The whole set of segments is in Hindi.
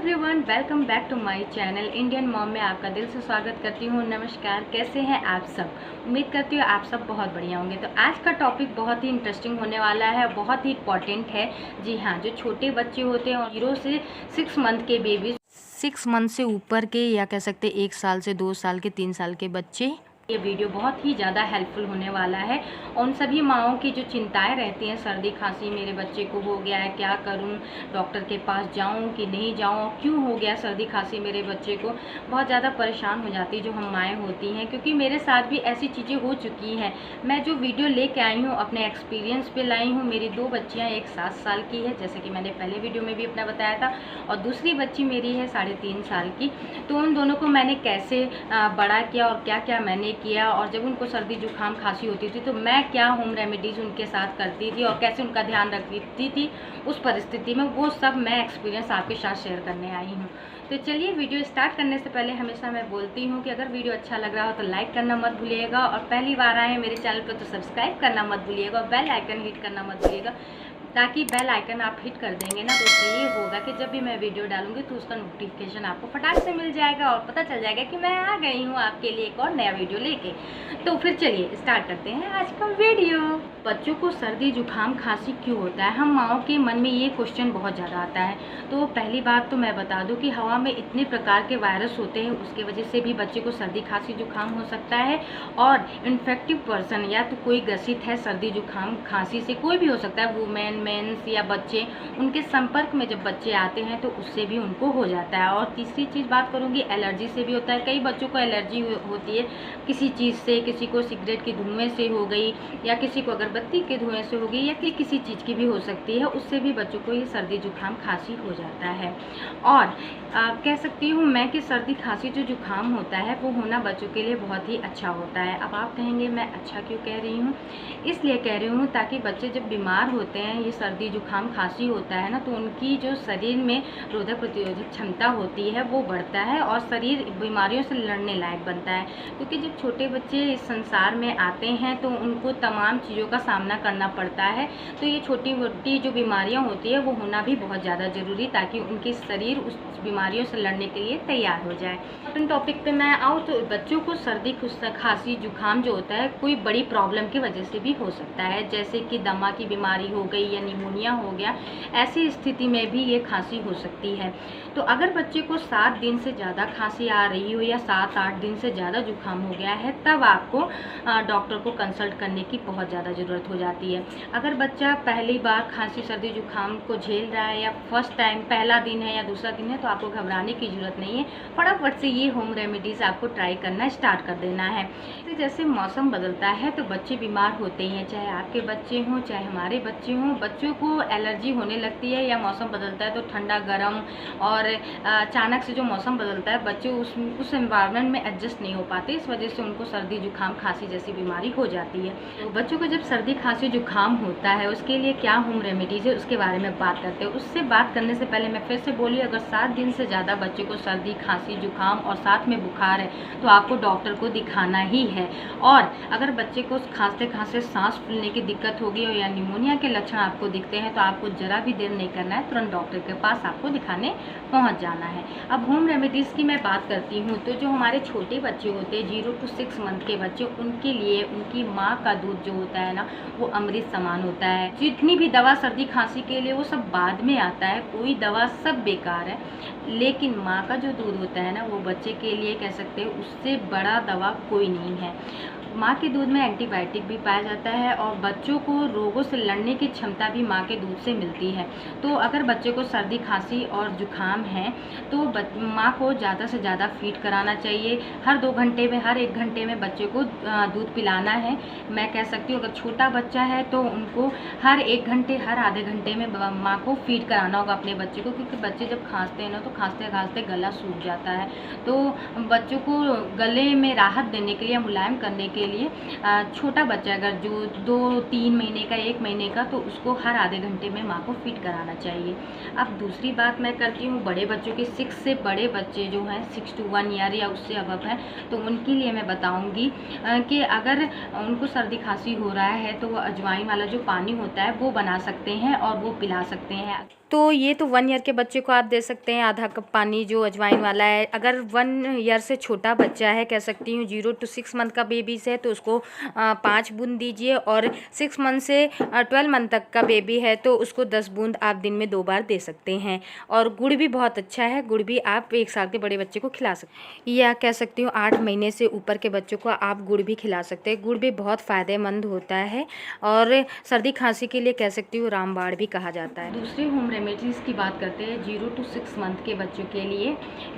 Everyone, welcome back to my channel Indian mom में आपका दिल से स्वागत करती हूँ। नमस्कार, कैसे हैं आप सब? उम्मीद करती हूँ आप सब बहुत बढ़िया होंगे। तो आज का टॉपिक बहुत ही इंटरेस्टिंग होने वाला है, बहुत ही इम्पॉर्टेंट है। जी हाँ, जो छोटे बच्चे होते हैं 0 से 6 मंथ के बेबी, 6 मंथ से ऊपर के या कह सकते 1 साल से 2 साल के 3 साल के बच्चे, ये वीडियो बहुत ही ज़्यादा हेल्पफुल होने वाला है। उन सभी माँओं की जो चिंताएं रहती हैं, सर्दी खांसी मेरे बच्चे को हो गया है, क्या करूं, डॉक्टर के पास जाऊं कि नहीं जाऊं, क्यों हो गया सर्दी खांसी मेरे बच्चे को, बहुत ज़्यादा परेशान हो जाती जो हम माएँ होती हैं, क्योंकि मेरे साथ भी ऐसी चीज़ें हो चुकी हैं। मैं जो वीडियो लेके आई हूँ अपने एक्सपीरियंस पे लाई हूँ। मेरी 2 बच्चियाँ, एक 7 साल की है जैसे कि मैंने पहले वीडियो में भी अपना बताया था, और दूसरी बच्ची मेरी है 3.5 साल की। तो उन दोनों को मैंने कैसे बड़ा किया और क्या क्या मैंने किया, और जब उनको सर्दी जुकाम खांसी होती थी तो मैं क्या होम रेमेडीज़ उनके साथ करती थी और कैसे उनका ध्यान रखती थी उस परिस्थिति में, वो सब मैं एक्सपीरियंस आपके साथ शेयर करने आई हूँ। तो चलिए, वीडियो स्टार्ट करने से पहले हमेशा मैं बोलती हूँ कि अगर वीडियो अच्छा लग रहा हो तो लाइक करना मत भूलिएगा, और पहली बार आए हैं मेरे चैनल पर तो सब्सक्राइब करना मत भूलिएगा, और बेल आइकन हिट करना मत भूलिएगा, ताकि बेल आइकन आप हिट कर देंगे ना तो उससे ये होगा कि जब भी मैं वीडियो डालूंगी तो उसका नोटिफिकेशन आपको फटाक से मिल जाएगा और पता चल जाएगा कि मैं आ गई हूँ आपके लिए एक और नया वीडियो लेके। तो फिर चलिए स्टार्ट करते हैं आज का वीडियो। बच्चों को सर्दी जुकाम खांसी क्यों होता है? हम माँओं के मन में ये क्वेश्चन बहुत ज़्यादा आता है। तो पहली बात तो मैं बता दूं कि हवा में इतने प्रकार के वायरस होते हैं, उसके वजह से भी बच्चे को सर्दी खांसी जुकाम हो सकता है। और इन्फेक्टिव पर्सन, या तो कोई ग्रसित है सर्दी जुकाम खांसी से, कोई भी हो सकता है, वुमेन, मेंस या बच्चे, उनके संपर्क में जब बच्चे आते हैं तो उससे भी उनको हो जाता है। और तीसरी चीज़ बात करूँगी, एलर्जी से भी होता है। कई बच्चों को एलर्जी होती है किसी चीज़ से, किसी को सिगरेट की धुएँ से हो गई, या किसी को अगरबत्ती के धुएँ से हो गई, या किसी चीज़ की भी हो सकती है, उससे भी बच्चों को ये सर्दी जुकाम खांसी हो जाता है। और कह सकती हूँ मैं कि सर्दी खांसी जो जुकाम होता है वो होना बच्चों के लिए बहुत ही अच्छा होता है। अब आप कहेंगे मैं अच्छा क्यों कह रही हूँ? इसलिए कह रही हूँ ताकि बच्चे जब बीमार होते हैं, ये सर्दी जुकाम खांसी होता है ना, तो उनकी जो शरीर में रोधक प्रतिरोधक क्षमता होती है वो बढ़ता है और शरीर बीमारियों से लड़ने लायक बनता है। क्योंकि जब छोटे बच्चे इस संसार में आते हैं तो उनको तमाम चीज़ों का सामना करना पड़ता है। तो ये छोटी मोटी जो बीमारियाँ होती है वो होना भी बहुत ज़्यादा ज़रूरी, ताकि उनके शरीर उस बीमारियों से लड़ने के लिए तैयार हो जाए। अपने टॉपिक पे मैं आऊँ तो बच्चों को सर्दी खांसी जुकाम जो होता है कोई बड़ी प्रॉब्लम की वजह से भी हो सकता है, जैसे कि दमा की बीमारी हो गई या निमोनिया हो गया। ऐसी स्थिति में भी ये खांसी हो सकती है। तो अगर बच्चे को 7 दिन से ज़्यादा खांसी आ रही हो या 7-8 दिन से ज़्यादा जुकाम हो गया है, तब आपको डॉक्टर को कंसल्ट करने की बहुत ज़्यादा ज़रूरत हो जाती है। अगर बच्चा पहली बार खांसी सर्दी जुकाम को झेल रहा है, या फर्स्ट टाइम पहला दिन है या दूसरा दिन है, तो आपको घबराने की ज़रूरत नहीं है। फटाफट से ये होम रेमेडीज़ आपको ट्राई करना स्टार्ट कर देना है। जैसे मौसम बदलता है तो बच्चे बीमार होते हैं, चाहे आपके बच्चे हों चाहे हमारे बच्चे हों। बच्चों को एलर्जी होने लगती है, या मौसम बदलता है तो ठंडा गर्म, और अचानक से जो मौसम बदलता है बच्चे उस एनवायरनमेंट में एडजस्ट नहीं हो पाते, इस वजह से उनको सर्दी जुकाम खांसी जैसी बीमारी हो जाती है। तो बच्चों को जब सर्दी खांसी जुकाम होता है उसके लिए क्या होम रेमेडीज़ है उसके बारे में बात करते हैं। उससे बात करने से पहले मैं फिर से बोली, अगर 7 दिन से ज़्यादा बच्चे को सर्दी खांसी जुकाम और साथ में बुखार है तो आपको डॉक्टर को दिखाना ही है। और अगर बच्चे को खांसते खांसते सांस फूलने की दिक्कत होगी या निमोनिया के लक्षण आपको दिखते हैं तो आपको ज़रा भी देर नहीं करना है, तुरंत डॉक्टर के पास आपको दिखाने पहुंच जाना है। अब होम रेमेडीज़ की मैं बात करती हूँ तो जो हमारे छोटे बच्चे होते हैं 0 to 6 मंथ के बच्चे, उनके लिए उनकी माँ का दूध जो होता है ना वो अमृत समान होता है। जितनी भी दवा सर्दी खांसी के लिए वो सब बाद में आता है, कोई दवा सब बेकार है, लेकिन माँ का जो दूध होता है ना वो बच्चे के लिए कह सकते हैं उससे बड़ा दवा कोई नहीं है। माँ के दूध में एंटीबायोटिक भी पाया जाता है और बच्चों को रोगों से लड़ने की क्षमता भी माँ के दूध से मिलती है। तो अगर बच्चे को सर्दी खांसी और जुकाम है तो माँ को ज़्यादा से ज़्यादा फीड कराना चाहिए। हर 2 घंटे में, हर 1 घंटे में बच्चे को दूध पिलाना है। मैं कह सकती हूँ अगर छोटा बच्चा है तो उनको हर 1 घंटे, हर आधे घंटे में माँ को फीड कराना होगा अपने बच्चे को, क्योंकि बच्चे जब खांसते हैं ना तो खांसते खांसते गला सूख जाता है। तो बच्चों को गले में राहत देने के लिए, मुलायम करने के लिए छोटा बच्चा अगर जो 2-3 महीने का, 1 महीने का, तो उसको हर आधे घंटे में माँ को फीड कराना चाहिए। अब दूसरी बात मैं करती हूँ बड़े बच्चों की। 6 से बड़े बच्चे जो हैं, 6 to 1 ईयर या उससे अबव हैं, तो उनके लिए मैं बताऊँगी कि अगर उनको सर्दी खांसी हो रहा है तो वो अजवाइन वाला जो पानी होता है वो बना सकते हैं और वो पिला सकते हैं। तो ये तो 1 ईयर के बच्चे को आप दे सकते हैं आधा कप पानी जो अजवाइन वाला है। अगर 1 ईयर से छोटा बच्चा है, कह सकती हूँ 0 to 6 मंथ का बेबीज़ है, तो उसको 5 बूंद दीजिए। और 6 मंथ से 12 मंथ तक का बेबी है तो उसको 10 बूंद आप दिन में 2 बार दे सकते हैं। और गुड़ भी बहुत अच्छा है, गुड़ भी आप 1 साल के बड़े बच्चे को खिला सकते हैं, या कह सकती हूँ 8 महीने से ऊपर के बच्चों को आप गुड़ भी खिला सकते हैं। गुड़ भी बहुत फ़ायदेमंद होता है और सर्दी खांसी के लिए कह सकती हूँ रामबाण भी कहा जाता है। दूसरे होम रेमेडीज़ की बात करते हैं 0 to 6 मंथ के बच्चों के लिए,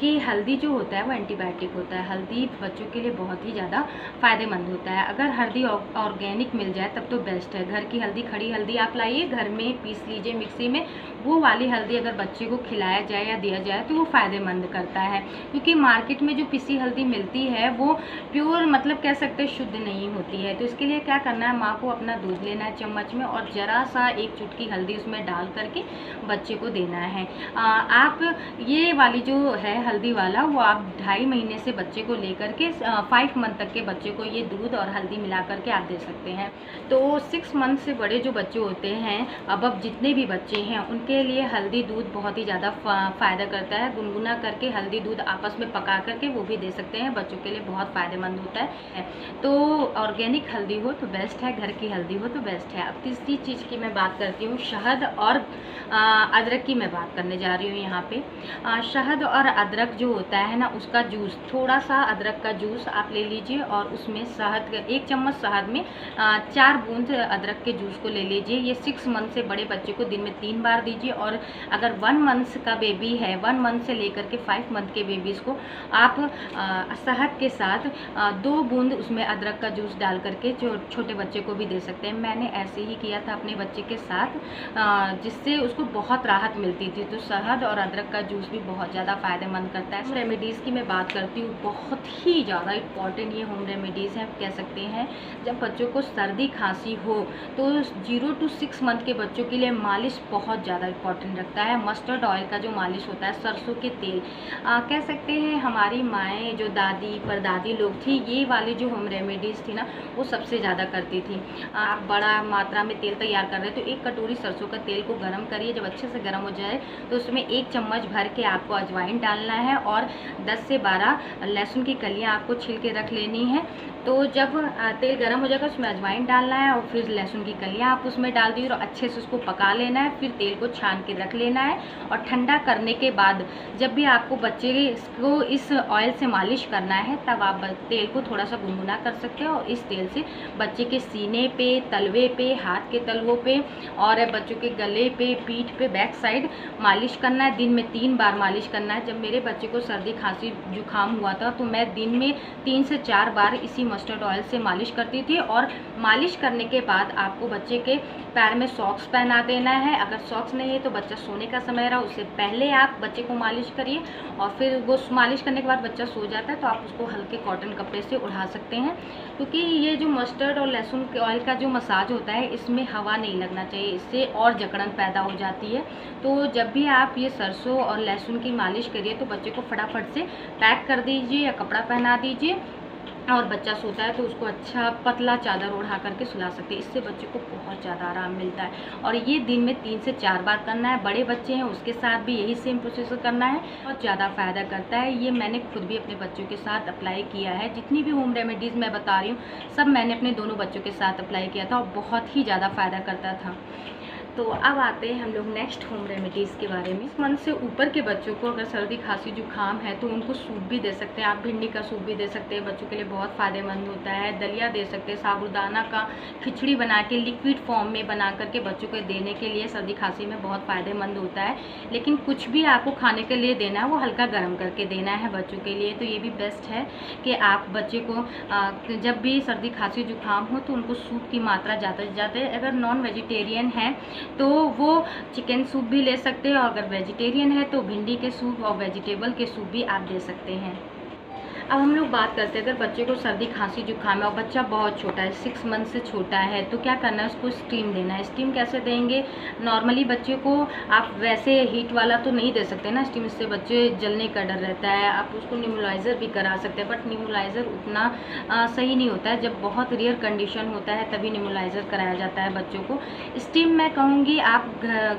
कि हल्दी जो होता है वो एंटीबायोटिक होता है। हल्दी बच्चों के लिए बहुत ही ज़्यादा फ़ायदेमंद होता है। अगर हल्दी ऑर्गेनिक मिल जाए तब तो बेस्ट है। घर की हल्दी, खड़ी हल्दी आप लाइए, घर में पीस लीजिए मिक्सी में, वो वाली हल्दी अगर बच्चे को खिलाया जाए या दिया जाए तो वो फ़ायदेमंद करता है। क्योंकि मार्केट में जो पिसी हल्दी मिलती है वो प्योर मतलब कह सकते हैं शुद्ध नहीं होती है। तो इसके लिए क्या करना है, माँ को अपना दूध लेना है चम्मच में और ज़रा सा 1 चुटकी हल्दी उसमें डाल करके बच्चे को देना है। आप ये वाली जो है हल्दी वाला, वो आप 2.5 महीने से बच्चे को लेकर के 5 मंथ तक के बच्चे को ये दूध और हल्दी मिला करके आप दे सकते हैं। तो 6 मंथ से बड़े जो बच्चे होते हैं, अब जितने भी बच्चे हैं उनके लिए हल्दी दूध बहुत ही ज़्यादा फ़ायदा करता है। गुनगुना करके हल्दी दूध आपस में पका करके वो भी दे सकते हैं, बच्चों के लिए बहुत फ़ायदेमंद होता है। तो ऑर्गेनिक हल्दी हो तो बेस्ट है, घर की हल्दी हो तो बेस्ट है। अब तीसरी चीज़ की मैं बात करती हूँ, शहद और अदरक की मैं बात करने जा रही हूँ यहाँ पे। शहद और अदरक जो होता है ना, उसका जूस, थोड़ा सा अदरक का जूस आप ले लीजिए और उसमें शहद, 1 चम्मच शहद में 4 बूंद अदरक के जूस को ले लीजिए। ये 6 मंथ से बड़े बच्चे को दिन में 3 बार दीजिए। और अगर 1 मंथ का बेबी है, 1 मंथ से लेकर के 5 मंथ के बेबीज़ को आप शहद के साथ 2 बूंद उसमें अदरक का जूस डाल करके जो छोटे बच्चे को भी दे सकते हैं। मैंने ऐसे ही किया था अपने बच्चे के साथ, जिससे उसको बहुत राहत मिलती थी। तो शहद और अदरक का जूस भी बहुत ज़्यादा फ़ायदेमंद करता है। रेमेडीज़ की मैं बात करती हूँ, बहुत ही ज़्यादा इंपॉर्टेंट ये होम रेमेडीज़ हैं, कह सकते हैं। जब बच्चों को सर्दी खांसी हो तो 0 to 6 मंथ के बच्चों के लिए मालिश बहुत ज़्यादा इंपॉर्टेंट रखता है। मस्टर्ड ऑयल का जो मालिश होता है, सरसों के तेल, कह सकते हैं हमारी माएँ जो दादी परदादी लोग थी, ये वाली जो होम रेमेडीज़ थी ना, वो सबसे ज़्यादा करती थी। आप बड़ा मात्रा में तेल तैयार कर रहे हैं तो 1 कटोरी सरसों का तेल को गर्म करिए। जब अच्छे से गर्म हो जाए तो उसमें 1 चम्मच भर के आपको अजवाइन डालना है और 10 से 12 लहसुन की कलियाँ आपको छिल के रख लेनी है। तो जब तेल गर्म हो जाएगा उसमें अजवाइन डालना है और फिर लहसुन की कलियाँ आप उसमें डाल दीजिए और अच्छे से उसको पका लेना है। फिर तेल को छान के रख लेना है और ठंडा करने के बाद जब भी आपको बच्चे को इस ऑयल से मालिश करना है, तब आप तेल को थोड़ा सा गुनगुना कर सकते हो और इस तेल से बच्चे के सीने पे, तलवे पे, हाथ के तलवों पे और बच्चों के गले पे, पीठ पे, बैक साइड मालिश करना है। दिन में 3 बार मालिश करना है। जब मेरे बच्चे को सर्दी खांसी जुकाम हुआ था तो मैं दिन में 3 से 4 बार इसी मस्टर्ड ऑयल से मालिश करती थी। और मालिश करने के बाद आपको बच्चे के पैर में सॉक्स पहना देना है। अगर सॉक्स नहीं है तो बच्चा सोने का समय रहा, उससे पहले आप बच्चे को मालिश करिए और फिर वो मालिश करने के बाद बच्चा सो जाता है तो आप उसको हल्के कॉटन कपड़े से उड़ा सकते हैं। क्योंकि ये जो मस्टर्ड और लहसुन के ऑयल का जो मसाज होता है, इसमें हवा नहीं लगना चाहिए, इससे और जकड़न पैदा हो जाती है। तो जब भी आप ये सरसों और लहसुन की मालिश करिए तो बच्चे को फटाफट से पैक कर दीजिए या कपड़ा पहना दीजिए और बच्चा सोता है तो उसको अच्छा पतला चादर ओढ़ा करके सुला सकते हैं। इससे बच्चे को बहुत ज़्यादा आराम मिलता है और ये दिन में 3 से 4 बार करना है। बड़े बच्चे हैं उसके साथ भी यही सेम प्रोसेस करना है, बहुत ज़्यादा फ़ायदा करता है। ये मैंने खुद भी अपने बच्चों के साथ अप्लाई किया है। जितनी भी होम रेमेडीज़ मैं बता रही हूँ सब मैंने अपने दोनों बच्चों के साथ अप्लाई किया था और बहुत ही ज़्यादा फ़ायदा करता था। तो अब आते हैं हम लोग नेक्स्ट होम रेमेडीज़ के बारे में। 6 मंथ से ऊपर के बच्चों को अगर सर्दी खांसी जुकाम है तो उनको सूप भी दे सकते हैं आप। भिंडी का सूप भी दे सकते हैं, बच्चों के लिए बहुत फ़ायदेमंद होता है। दलिया दे सकते हैं, साबूदाना का खिचड़ी बना के लिक्विड फॉर्म में बना करके बच्चों को देने के लिए सर्दी खांसी में बहुत फ़ायदेमंद होता है। लेकिन कुछ भी आपको खाने के लिए देना है वो हल्का गर्म करके देना है बच्चों के लिए। तो ये भी बेस्ट है कि आप बच्चे को जब भी सर्दी खांसी जुकाम हो तो उनको सूप की मात्रा ज़्यादा से ज़्यादा, अगर नॉन वेजिटेरियन है तो वो चिकन सूप भी ले सकते हैं और अगर वेजिटेरियन है तो भिंडी के सूप और वेजिटेबल के सूप भी आप दे सकते हैं। अब हम लोग बात करते हैं, अगर बच्चे को सर्दी खांसी जुकाम है और बच्चा बहुत छोटा है, 6 मंथ से छोटा है, तो क्या करना है, उसको स्टीम देना है। स्टीम कैसे देंगे? नॉर्मली बच्चे को आप वैसे हीट वाला तो नहीं दे सकते ना स्टीम, इससे बच्चे जलने का डर रहता है। आप उसको न्यूमोलाइज़र भी करा सकते हैं, बट न्यूमोलाइज़र उतना सही नहीं होता है। जब बहुत रेयर कंडीशन होता है तभी न्यूमोलाइज़र कराया जाता है बच्चों को। स्टीम मैं कहूँगी आप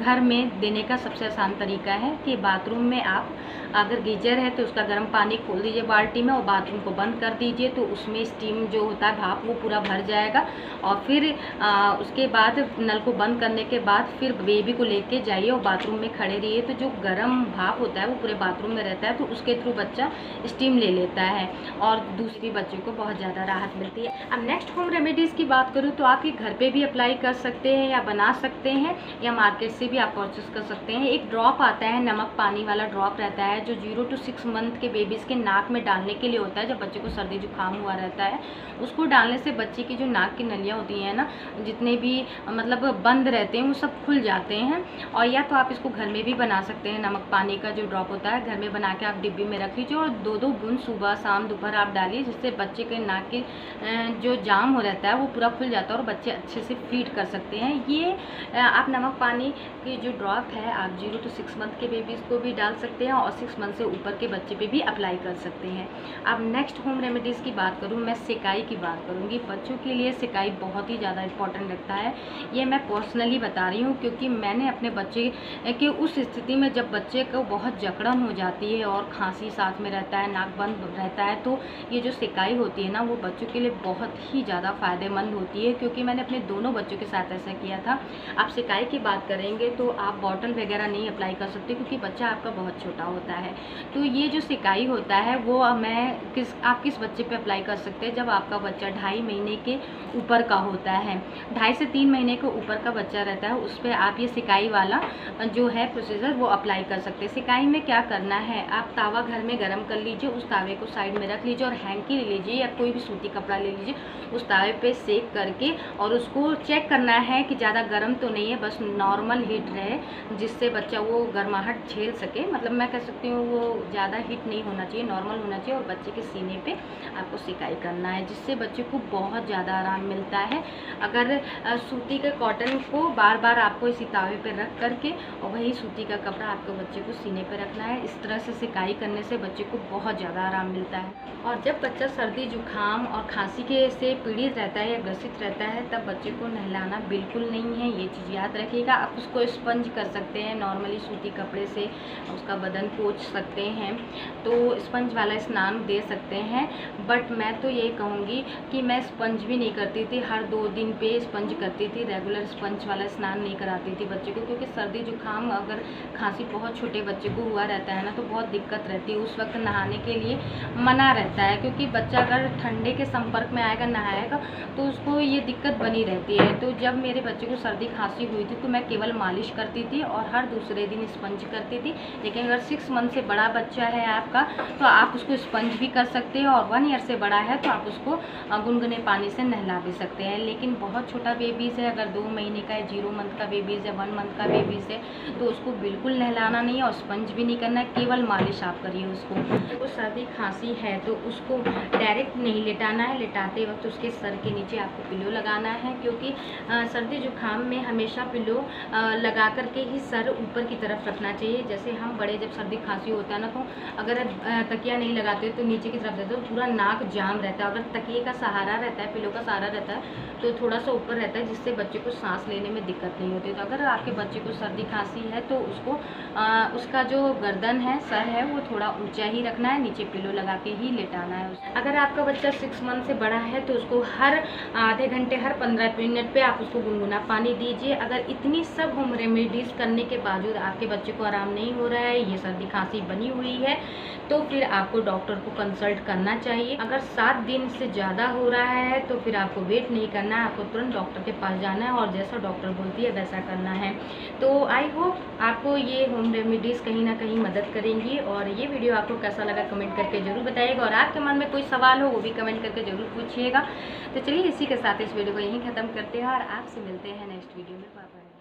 घर में देने का सबसे आसान तरीका है कि बाथरूम में आप, अगर गीजर है तो उसका गर्म पानी खोल दीजिए बाल्टी में और बाथरूम को बंद कर दीजिए, तो उसमें स्टीम जो होता है भाप वो पूरा भर जाएगा। और फिर उसके बाद नल को बंद करने के बाद फिर बेबी को लेके जाइए और बाथरूम में खड़े रहिए, तो जो गर्म भाप होता है वो पूरे बाथरूम में रहता है, तो उसके थ्रू बच्चा स्टीम ले लेता है और दूसरी बच्चे को बहुत ज़्यादा राहत मिलती है। अब नेक्स्ट होम रेमेडीज़ की बात करूँ तो आप ये घर पे भी अप्लाई कर सकते हैं या बना सकते हैं, या मार्केट से भी आप परचेस कर सकते हैं। एक ड्रॉप आता है, नमक पानी वाला ड्रॉप रहता है, जो 0 to 6 मंथ के बेबीज़ के नाक में डालने के लिए होता है। जब बच्चे को सर्दी जुकाम हुआ रहता है, उसको डालने से बच्चे की जो नाक की नलियाँ होती हैं ना, जितने भी मतलब बंद रहते हैं वो सब खुल जाते हैं। और या तो आप इसको घर में भी बना सकते हैं, नमक पानी का जो ड्रॉप होता है घर में बना के आप डिब्बी में रख लीजिए और 2-2 बूंद सुबह शाम दोपहर आप डालिए, जिससे बच्चे के नाक की जो जाम हो रहता है वो पूरा खुल जाता है और बच्चे अच्छे से फीड कर सकते हैं। ये आप नमक पानी की जो ड्रॉप है आप 0 to 6 मंथ के बेबीज़ को भी डाल सकते हैं और 6 मंथ से ऊपर के बच्चे पे भी अप्लाई कर सकते हैं। अब नेक्स्ट होम रेमेडीज़ की बात करूँ, मैं सिकाई की बात करूँगी। बच्चों के लिए सिकाई बहुत ही ज़्यादा इंपॉर्टेंट रखता है। ये मैं पर्सनली बता रही हूँ क्योंकि मैंने अपने बच्चे के उस स्थिति में जब बच्चे को बहुत जकड़न हो जाती है और खांसी साथ में रहता है, नाक बंद रहता है, तो ये जो सिकाई होती है ना वो बच्चों के लिए बहुत ही ज़्यादा फ़ायदेमंद होती है, क्योंकि मैंने अपने दोनों बच्चों के साथ ऐसा किया था। आप सिकाई की बात करेंगे तो आप बॉटल वगैरह नहीं अप्लाई कर सकते क्योंकि बच्चा आपका बहुत छोटा होता है। तो ये जो सिकाई होता है वो आप किस बच्चे पे अप्लाई कर सकते हैं, जब आपका बच्चा 2.5 महीने के ऊपर का होता है, 2.5 से 3 महीने के ऊपर का बच्चा रहता है, उस पर आप ये सिकाई वाला जो है प्रोसीजर वो अप्लाई कर सकते हैं। सिकाई में क्या करना है, आप तावा घर में गर्म कर लीजिए, उस तावे को साइड में रख लीजिए और हैंकी ले लीजिए या कोई भी सूती कपड़ा ले लीजिए, उस तावे पे सेक करके और उसको चेक करना है कि ज़्यादा गर्म तो नहीं है, बस नॉर्मल हीट रहे, जिससे बच्चा वो गर्माहट झेल सके। मतलब मैं कह सकती हूँ वो ज़्यादा हीट नहीं होना चाहिए, नॉर्मल होना चाहिए, और बच्चे के सीने पे आपको सिकाई करना है, जिससे बच्चे को बहुत ज़्यादा आराम मिलता है। अगर सूती के कॉटन को बार बार आपको इसी तावे पे रख करके और वही सूती का कपड़ा आपको बच्चे को सीने पे रखना है। इस तरह से सिकाई करने से बच्चे को बहुत ज़्यादा आराम मिलता है। और जब बच्चा सर्दी जुकाम और खांसी के से पीड़ित रहता है या ग्रसित रहता है, तब बच्चे को नहलाना बिल्कुल नहीं है, ये चीज़ याद रखिएगा। आप उसको स्पंज कर सकते हैं, नॉर्मली सूती कपड़े से उसका बदन पोंछ सकते हैं, तो स्पंज वाला स्नान दे सकते हैं। बट मैं तो ये कहूँगी कि मैं स्पंज भी नहीं करती थी, हर 2 दिन पे स्पंज करती थी, रेगुलर स्पंज वाला स्नान नहीं कराती थी बच्चे को, क्योंकि सर्दी जुकाम अगर खांसी बहुत छोटे बच्चे को हुआ रहता है ना तो बहुत दिक्कत रहती है। उस वक्त नहाने के लिए मना रहता है, क्योंकि बच्चा अगर ठंडे के संपर्क में आएगा, नहाएगा, तो उसको ये दिक्कत बनी रहती है। तो जब मेरे बच्चे को सर्दी खांसी हुई थी तो मैं केवल मालिश करती थी और हर दूसरे दिन स्पंज करती थी। लेकिन अगर 6 मंथ से बड़ा बच्चा है आपका तो आप उसको स्पंज भी कर सकते हैं, और 1 ईयर से बड़ा है तो आप उसको गुनगुने पानी से नहला भी सकते हैं। लेकिन बहुत छोटा बेबीज़ है, अगर 2 महीने का है, 0 मंथ का बेबीज़ है, 1 मंथ का बेबीज़ है, तो उसको बिल्कुल नहलाना नहीं है और स्पंज भी नहीं करना है, केवल मालिश आप करिए उसको। तो सर्दी खांसी है तो उसको डायरेक्ट नहीं लेटाना है, लेटाते वक्त उसके सर के नीचे आपको पिलो लगाना है, क्योंकि सर्दी जुकाम में हमेशा पिलो लगा करके ही सर ऊपर की तरफ रखना चाहिए। जैसे हम बड़े जब सर्दी खांसी होता है ना, तो अगर तकिया नहीं लगाते तो नीचे की तरफ रहता है तो पूरा नाक जाम रहता है। अगर तकिए का सहारा रहता है, पिलो का सहारा रहता है, तो थोड़ा सा ऊपर रहता है, जिससे बच्चे को सांस लेने में दिक्कत नहीं होती। तो अगर आपके बच्चे को सर्दी खांसी है तो उसको उसका जो गर्दन है, सर है, वो थोड़ा ऊंचा ही रखना है, नीचे पिलो लगा के ही लेटाना है। अगर आपका बच्चा 6 मंथ से बड़ा है तो उसको हर आधे घंटे, हर 15 मिनट पे आप उसको गुनगुना पानी दीजिए। अगर इतनी सब होम रेमेडीज़ करने के बावजूद आपके बच्चे को आराम नहीं हो रहा है, ये सर्दी खांसी बनी हुई है, तो फिर आपको डॉक्टर को कंसल्ट करना चाहिए। अगर 7 दिन से ज़्यादा हो रहा है तो फिर आपको वेट नहीं करना है, आपको तुरंत डॉक्टर के पास जाना है और जैसा डॉक्टर बोलती है वैसा करना है। तो आई होप आपको ये होम रेमेडीज़ कहीं ना कहीं मदद करेंगी। और ये वीडियो आपको कैसा लगा कमेंट करके ज़रूर बताइएगा, और आपके मन में कोई सवाल हो वो भी कमेंट करके ज़रूर पूछिएगा। तो चलिए इसी के साथ इस वीडियो को यहीं ख़त्म करते हैं और आपसे मिलते हैं नेक्स्ट वीडियो में। Bye bye.